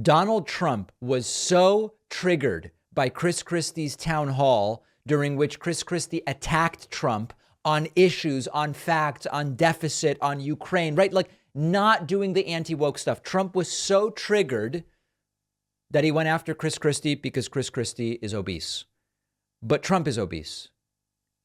Donald Trump was so triggered by Chris Christie's town hall, during which Chris Christie attacked Trump on issues, on facts, on deficit, on Ukraine, right? Like not doing the anti-woke stuff. Trump was so triggered that he went after Chris Christie because Chris Christie is obese. But Trump is obese.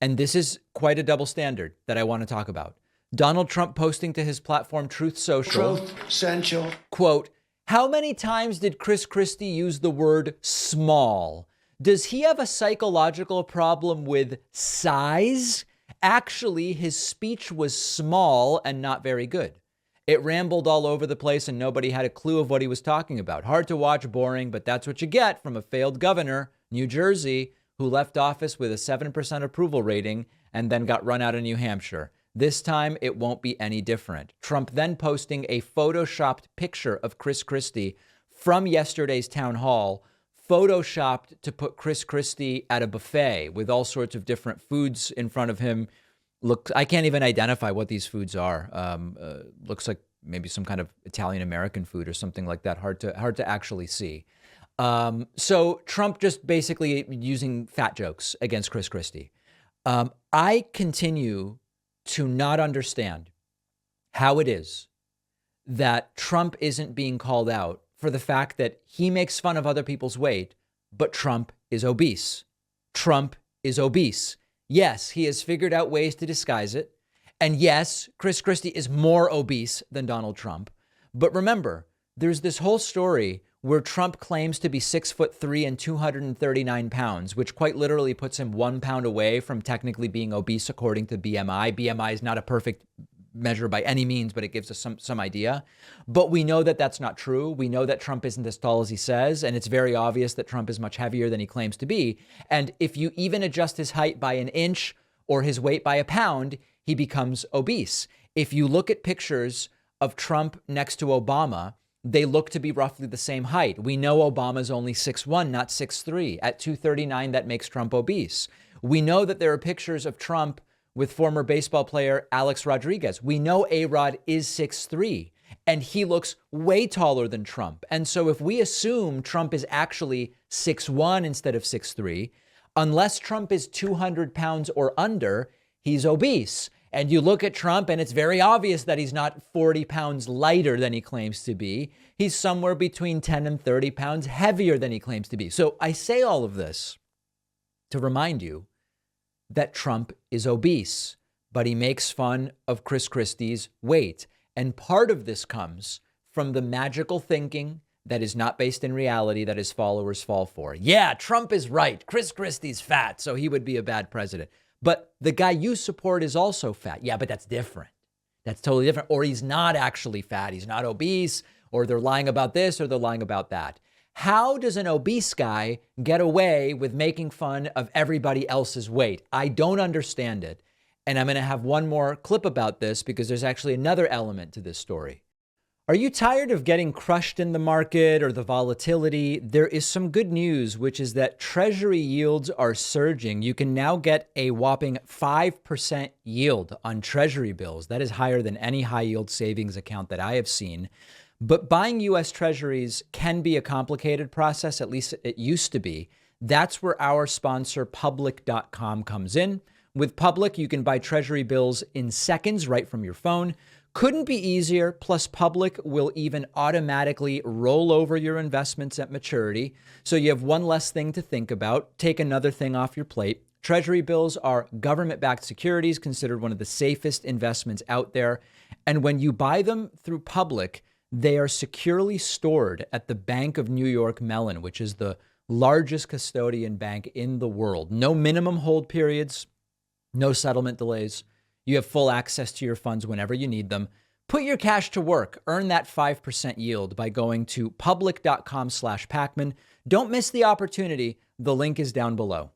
And this is quite a double standard that I want to talk about. Donald Trump posting to his platform Truth Social, Truth Central, quote, "How many times did Chris Christie use the word small? Does he have a psychological problem with size? Actually, his speech was small and not very good. It rambled all over the place and nobody had a clue of what he was talking about. Hard to watch, boring, but that's what you get from a failed governor, New Jersey, who left office with a 7% approval rating and then got run out of New Hampshire. This time, it won't be any different." Trump then posting a photoshopped picture of Chris Christie from yesterday's town hall, photoshopped to put Chris Christie at a buffet with all sorts of different foods in front of him. Look, I can't even identify what these foods are. Looks like maybe some kind of Italian-American food or something like that. Hard to actually see. So Trump just basically using fat jokes against Chris Christie. I continue to not understand how it is that Trump isn't being called out for the fact that he makes fun of other people's weight, but Trump is obese. Trump is obese. Yes, he has figured out ways to disguise it. And yes, Chris Christie is more obese than Donald Trump. But remember, there's this whole story where Trump claims to be 6'3" and 239 pounds, which quite literally puts him 1 pound away from technically being obese according to BMI. BMI is not a perfect measure by any means, but it gives us some idea. But we know that that's not true. We know that Trump isn't as tall as he says, and it's very obvious that Trump is much heavier than he claims to be. And if you even adjust his height by an inch or his weight by a pound, he becomes obese. If you look at pictures of Trump next to Obama, they look to be roughly the same height. We know Obama's only 6'1", not 6'3". At 239, that makes Trump obese. We know that there are pictures of Trump with former baseball player Alex Rodriguez. We know A-Rod is 6'3", and he looks way taller than Trump. And so if we assume Trump is actually 6'1" instead of 6'3", unless Trump is 200 pounds or under, he's obese. And you look at Trump and it's very obvious that he's not 40 pounds lighter than he claims to be. He's somewhere between 10 and 30 pounds heavier than he claims to be. So I say all of this to remind you that Trump is obese, but he makes fun of Chris Christie's weight. And part of this comes from the magical thinking that is not based in reality that his followers fall for. Yeah, Trump is right. Chris Christie's fat, so he would be a bad president. But the guy you support is also fat. Yeah, but that's different. That's totally different. Or he's not actually fat. He's not obese, or they're lying about this, or they're lying about that. How does an obese guy get away with making fun of everybody else's weight? I don't understand it. And I'm going to have one more clip about this because there's actually another element to this story. Are you tired of getting crushed in the market or the volatility? There is some good news, which is that Treasury yields are surging. You can now get a whopping 5% yield on Treasury bills. That is higher than any high yield savings account that I have seen. But buying U.S. Treasuries can be a complicated process. At least it used to be. That's where our sponsor, Public.com, comes in. With Public, you can buy Treasury bills in seconds right from your phone. Couldn't be easier. Plus, Public will even automatically roll over your investments at maturity. So you have one less thing to think about. Take another thing off your plate. Treasury bills are government-backed securities, considered one of the safest investments out there. And when you buy them through Public, they are securely stored at the Bank of New York Mellon, which is the largest custodian bank in the world. No minimum hold periods, no settlement delays. You have full access to your funds whenever you need them. Put your cash to work. Earn that 5% yield by going to public.com/Pacman. Don't miss the opportunity. The link is down below.